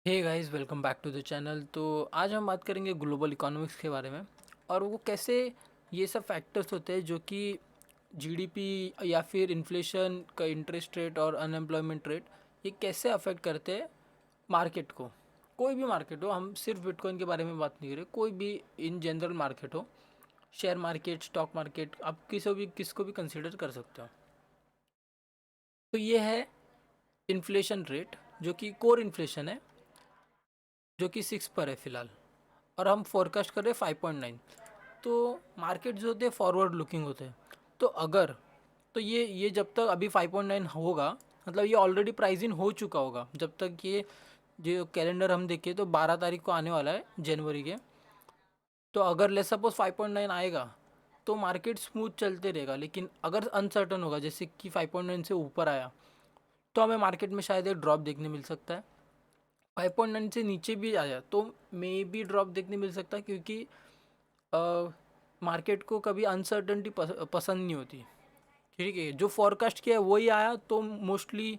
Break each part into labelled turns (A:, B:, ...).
A: Hey guys, welcome back to the channel. तो आज हम बात करेंगे ग्लोबल इकोनॉमिक्स के बारे में और वो कैसे ये सब फैक्टर्स होते हैं जो कि जीडीपी या फिर इन्फ्लेशन का इंटरेस्ट रेट और अनएम्प्लॉयमेंट रेट ये कैसे अफेक्ट करते हैं मार्केट को। कोई भी मार्केट हो, हम सिर्फ बिटकॉइन के बारे में बात नहीं कर रहे, कोई भी इन जनरल मार्केट हो, शेयर मार्केट, स्टॉक मार्केट, आप किसको भी कंसिडर कर सकते हो। तो ये है इन्फ्लेशन रेट जो कि कोर इन्फ्लेशन है, जो कि 6 पर है फ़िलहाल, और हम फोरकास्ट कर रहे हैं 5.9। तो मार्केट जो होते हैं फॉरवर्ड लुकिंग होते हैं। तो अगर तो ये जब तक अभी 5.9 होगा, मतलब ये ऑलरेडी प्राइस इन हो चुका होगा। जब तक ये जो कैलेंडर हम देखें तो 12 तारीख को आने वाला है जनवरी के। तो अगर ले सपोज 5.9 आएगा तो मार्केट स्मूथ चलते रहेगा, लेकिन अगर अनसर्टन होगा जैसे कि 5.9 से ऊपर आया तो हमें मार्केट में शायद एक ड्रॉप देखने मिल सकता है। 5.9 से नीचे भी आया तो मे भी ड्रॉप देखने मिल सकता है, क्योंकि मार्केट को कभी अनसर्टनिटी पसंद नहीं होती। ठीक है, जो फॉरकास्ट किया है वही आया तो मोस्टली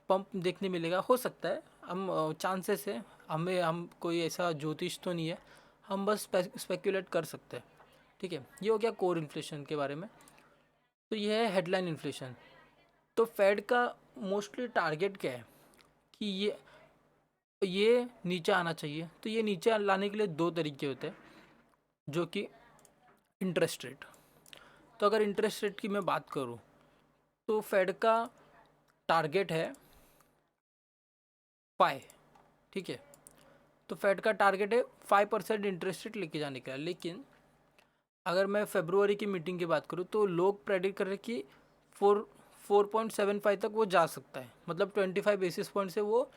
A: पंप देखने मिलेगा। हो सकता है, हम चांसेस है, हम कोई ऐसा ज्योतिष तो नहीं है, हम बस स्पेक्युलेट कर सकते हैं। ठीक है, ये हो गया कोर इन्फ्लेशन के बारे में। तो ये है हेडलाइन इन्फ्लेशन। तो फेड का मोस्टली टारगेट क्या है कि ये नीचे आना चाहिए। तो ये नीचे लाने के लिए दो तरीके होते हैं, जो कि इंटरेस्ट रेट। तो अगर इंटरेस्ट रेट की मैं बात करूँ तो फेड का टारगेट है 5। ठीक है, तो फेड का टारगेट है 5% इंटरेस्ट रेट लेके जाने का। लेकिन अगर मैं फेब्रुवरी की मीटिंग की बात करूँ तो लोग प्रेडिक्ट कर रहे हैं कि 4.75 तक वो जा सकता है, मतलब 25 बेसिस पॉइंट से वो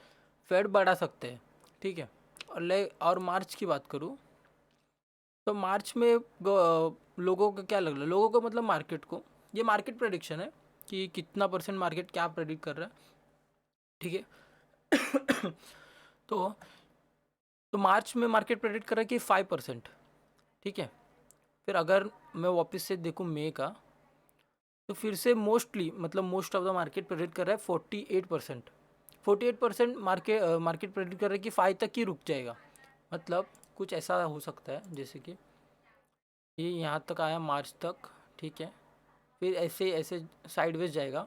A: फेड बढ़ा सकते हैं। ठीक है, और मार्च की बात करूँ तो मार्च में लोगों का क्या लग रहा है, लोगों को मतलब मार्केट को, ये मार्केट प्रेडिक्शन है कि कितना परसेंट मार्केट क्या प्रेडिक्ट कर रहा है। ठीक है तो मार्च में मार्केट प्रेडिक्ट कर रहा है कि 5%। ठीक है, फिर अगर मैं वापस से देखूँ मई का, तो फिर से मोस्टली मतलब most of the market predict कर रहा है 48%। 48% मार्केट प्रेडिक्ट कर रहा है कि 5 तक ही रुक जाएगा। मतलब कुछ ऐसा हो सकता है जैसे कि ये यहाँ तक आया मार्च तक। ठीक है, फिर ऐसे ऐसे साइडवेज जाएगा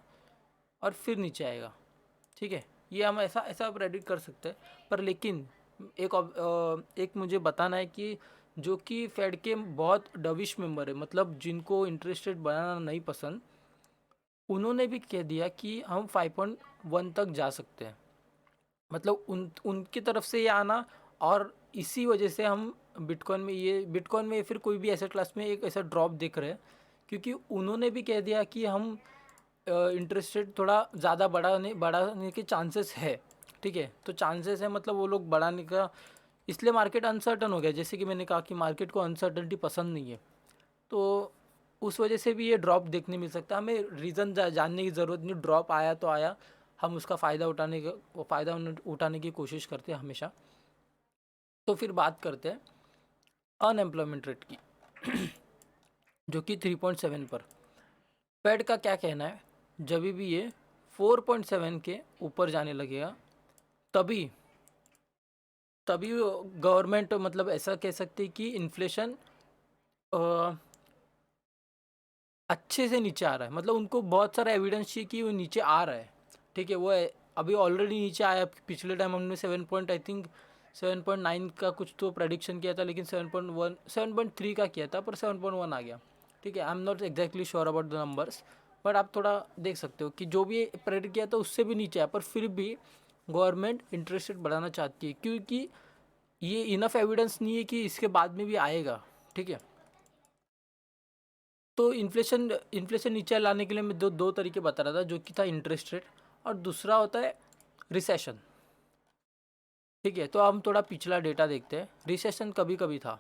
A: और फिर नीचे आएगा। ठीक है, ये हम ऐसा ऐसा प्रेडिक्ट कर सकते हैं। पर लेकिन एक मुझे बताना है कि जो कि फेड के बहुत डविश मेंबर है, मतलब जिनको इंटरेस्ट रेट बनाना नहीं पसंद, उन्होंने भी कह दिया कि हम 5.1 तक जा सकते हैं। मतलब उनकी तरफ से ये आना, और इसी वजह से हम बिटकॉइन में या फिर कोई भी एसेट क्लास में एक ऐसा ड्रॉप देख रहे हैं, क्योंकि उन्होंने भी कह दिया कि हम इंटरेस्ट रेट थोड़ा ज़्यादा बढ़ाने के चांसेस है। ठीक है, तो चांसेस है मतलब वो लोग बढ़ाने का, इसलिए मार्केट अनसर्टन हो गया। जैसे कि मैंने कहा कि मार्केट को अनसर्टनिटी पसंद नहीं है, तो उस वजह से भी ये ड्रॉप देखने मिल सकता है। हमें रीज़न जानने की ज़रूरत नहीं, ड्रॉप आया तो आया, हम उसका फ़ायदा उठाने की कोशिश करते हैं हमेशा। तो फिर बात करते हैं अनएम्प्लॉयमेंट रेट की जो कि 3.7 पर। फेड का क्या कहना है, जब भी ये 4.7 के ऊपर जाने लगेगा तभी तभी गवर्नमेंट, मतलब ऐसा कह सकती है कि इन्फ्लेशन अच्छे से नीचे आ रहा है। मतलब उनको बहुत सारा एविडेंस चाहिए कि वो नीचे आ रहा है। ठीक है, अभी ऑलरेडी नीचे आया। पिछले टाइम हमने 7 पॉइंट आई थिंक 7.9 का कुछ तो प्रेडिक्शन किया था, लेकिन 7.1 7.3 का किया था, पर 7.1 आ गया। ठीक है, I am not exactly sure about the numbers, but आप थोड़ा देख सकते हो कि जो भी प्रेडिक्ट किया था उससे भी नीचे आया, पर फिर भी गवर्नमेंट इंटरेस्ट रेट बढ़ाना चाहती है, क्योंकि ये इनफ एविडेंस नहीं है कि इसके बाद में भी आएगा। ठीक है, तो इन्फ्लेशन नीचे लाने के लिए मैं दो दो तरीके बता रहा था, जो कि था इंटरेस्ट रेट और दूसरा होता है रिसेशन। ठीक है, तो हम थोड़ा पिछला डेटा देखते हैं। रिसेशन कभी कभी था,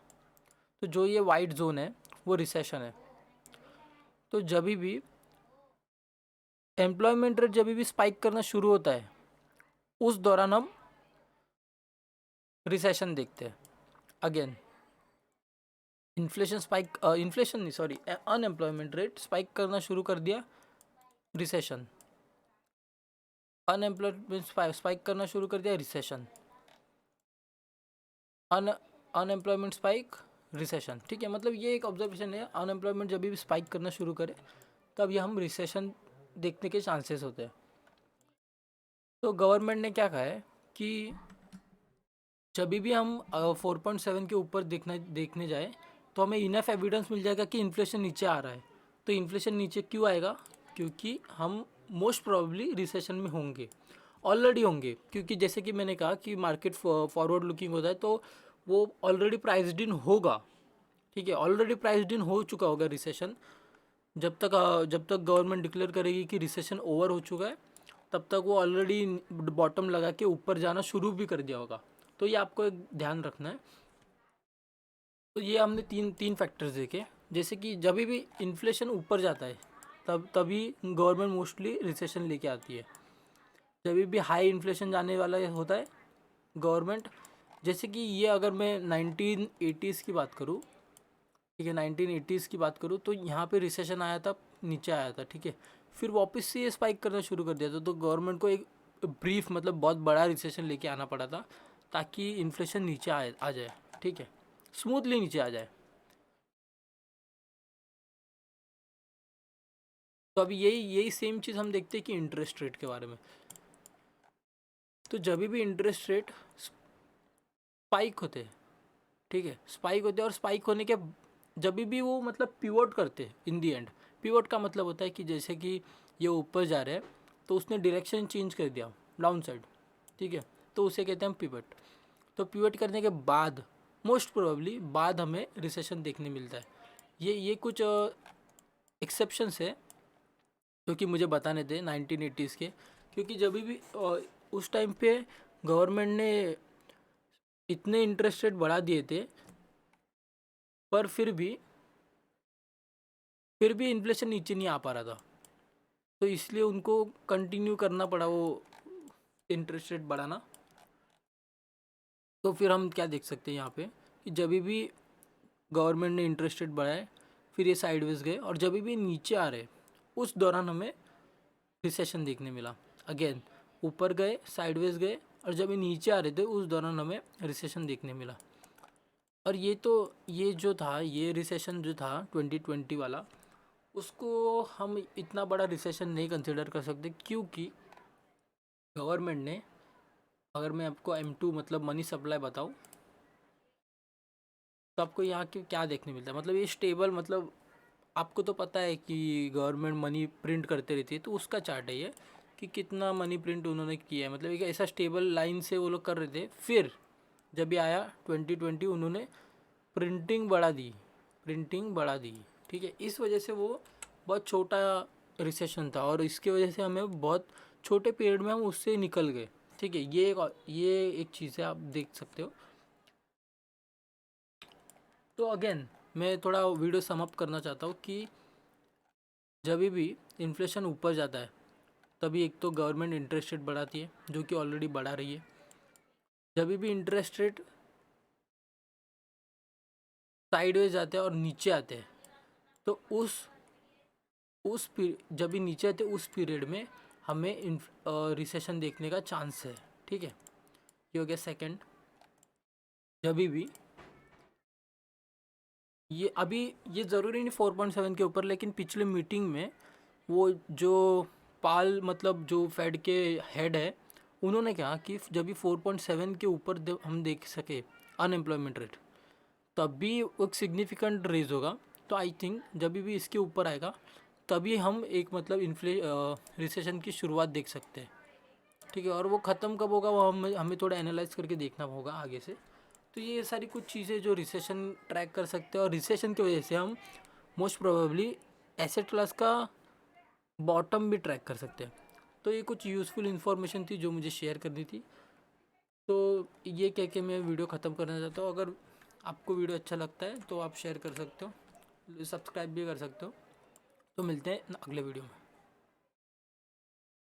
A: तो जो ये वाइट जोन है वो रिसेशन है। तो जब भी एम्प्लॉयमेंट रेट जब भी स्पाइक करना शुरू होता है, उस दौरान हम रिसेशन देखते हैं। अगेन इन्फ्लेशन नहीं, सॉरी, अनएम्प्लॉयमेंट रेट स्पाइक करना शुरू कर दिया, रिसेशन। अनएम्प्लॉयमेंट स्पाइक करना शुरू कर दिया, रिसेशन। अनएम्प्लॉयमेंट स्पाइक रिसेशन, ठीक है। मतलब ये एक ऑब्जर्वेशन है, अनएम्प्लॉयमेंट जब भी स्पाइक करना शुरू करे तब ये हम रिसेशन देखने के चांसेस होते हैं। तो गवर्नमेंट ने क्या कहा है कि जब भी हम 4.7 के ऊपर देखने जाए तो हमें इनफ एविडेंस मिल जाएगा कि इन्फ्लेशन नीचे आ रहा है। तो इन्फ्लेशन नीचे क्यों आएगा? क्योंकि हम मोस्ट प्रोबेबली रिसेशन में होंगे, ऑलरेडी होंगे। क्योंकि जैसे कि मैंने कहा कि मार्केट फॉरवर्ड लुकिंग होता है तो वो ऑलरेडी प्राइस्ड इन होगा, ठीक है, ऑलरेडी प्राइस्ड इन हो चुका होगा रिसेशन। जब तक गवर्नमेंट डिक्लेयर करेगी कि रिसेशन ओवर हो चुका है तब तक वो ऑलरेडी बॉटम लगा के ऊपर जाना शुरू भी कर दिया होगा। तो ये आपको एक ध्यान रखना है। तो ये हमने तीन फैक्टर्स देखे, जैसे कि जब भी इन्फ्लेशन ऊपर जाता है तभी गवर्नमेंट मोस्टली रिसेशन लेके आती है। जब भी हाई इन्फ्लेशन जाने वाला होता है गवर्नमेंट, जैसे कि ये अगर मैं 1980s की बात करूँ, ठीक है, 1980s की बात करूँ तो यहाँ पे रिसेशन आया था, नीचे आया था, ठीक है, फिर वापस से ये स्पाइक करना शुरू कर दिया था। तो गवर्नमेंट को एक ब्रीफ मतलब बहुत बड़ा रिसेशन लेके आना पड़ा था ताकि इन्फ्लेशन नीचे आ जाए, ठीक है, स्मूथली नीचे आ जाए। तो अभी यही सेम चीज़ हम देखते हैं कि इंटरेस्ट रेट के बारे में। तो जब भी इंटरेस्ट रेट स्पाइक होते हैं, ठीक है, स्पाइक होते हैं, और स्पाइक होने के जब भी वो मतलब पिवोट करते हैं इन दी एंड। पिवोट का मतलब होता है कि जैसे कि ये ऊपर जा रहे हैं तो उसने डायरेक्शन चेंज कर दिया डाउन साइड, ठीक है, तो उसे कहते हैं हम पिवट। तो पिवट करने के बाद मोस्ट प्रोबेबली बाद हमें रिसेशन देखने मिलता है। ये कुछ एक्सेप्शंस है जो कि मुझे बताने थे 1980s के। क्योंकि जब भी उस टाइम पे गवर्नमेंट ने इतने इंटरेस्ट रेट बढ़ा दिए थे पर फिर भी इन्फ्लेशन नीचे नहीं आ पा रहा था, तो इसलिए उनको कंटिन्यू करना पड़ा वो इंटरेस्ट रेट बढ़ाना। तो फिर हम क्या देख सकते हैं यहाँ पे कि जब भी गवर्नमेंट ने इंटरेस्ट रेट बढ़ाए फिर ये साइडवेज गए, और जब भी नीचे आ रहे उस दौरान हमें रिसेशन देखने मिला। अगेन ऊपर गए, साइडवेज गए, और जब ये नीचे आ रहे थे उस दौरान हमें रिसेशन देखने मिला। और ये जो था, ये रिसेशन जो था 2020 वाला, उसको हम इतना बड़ा रिसेशन नहीं कंसिडर कर सकते। क्योंकि गवर्नमेंट ने, अगर मैं आपको M2 मतलब मनी सप्लाई बताऊँ तो आपको यहाँ के क्या देखने मिलता है। मतलब ये स्टेबल, मतलब आपको तो पता है कि गवर्नमेंट मनी प्रिंट करते रहती है, तो उसका चार्ट है ये कि कितना मनी प्रिंट उन्होंने किया है। मतलब एक ऐसा स्टेबल लाइन से वो लोग कर रहे थे। फिर जब भी आया 2020 उन्होंने प्रिंटिंग बढ़ा दी, ठीक है। इस वजह से वो बहुत छोटा रिसेशन था, और इसकी वजह से हमें बहुत छोटे पीरियड में हम उससे निकल गए, ठीक है। ये एक चीज़ है, आप देख सकते हो। तो अगेन मैं थोड़ा वीडियो समअप करना चाहता हूँ कि जब भी इन्फ्लेशन ऊपर जाता है तभी एक तो गवर्नमेंट इंटरेस्ट रेट बढ़ाती है, जो कि ऑलरेडी बढ़ा रही है। जब भी इंटरेस्ट रेट साइडवेज जाते हैं और नीचे आते हैं तो जब भी नीचे आते उस पीरियड में हमें रिसेशन देखने का चांस है, ठीक है। ये हो गया सेकंड। जब भी ये अभी ये ज़रूरी नहीं 4.7 के ऊपर, लेकिन पिछले मीटिंग में वो जो पाल मतलब जो फेड के हेड है उन्होंने कहा कि जब भी 4.7 के ऊपर हम देख सके अनएम्प्लॉयमेंट रेट तभी एक सिग्निफिकेंट रेज होगा। तो आई थिंक जब भी इसके ऊपर आएगा तभी हम एक मतलब रिसेशन की शुरुआत देख सकते हैं, ठीक है। और वो ख़त्म कब होगा वो हमें थोड़ा एनालाइज करके देखना होगा आगे से। तो ये सारी कुछ चीज़ें जो रिसेशन ट्रैक कर सकते हैं, और रिसेशन की वजह से हम मोस्ट प्रोबेबली एसेट क्लास का बॉटम भी ट्रैक कर सकते हैं। तो ये कुछ यूज़फुल इन्फॉर्मेशन थी जो मुझे शेयर करनी थी। तो ये कह के मैं वीडियो ख़त्म करना चाहता हूँ। अगर आपको वीडियो अच्छा लगता है तो आप शेयर कर सकते हो, सब्सक्राइब भी कर सकते हो। तो मिलते हैं अगले वीडियो में।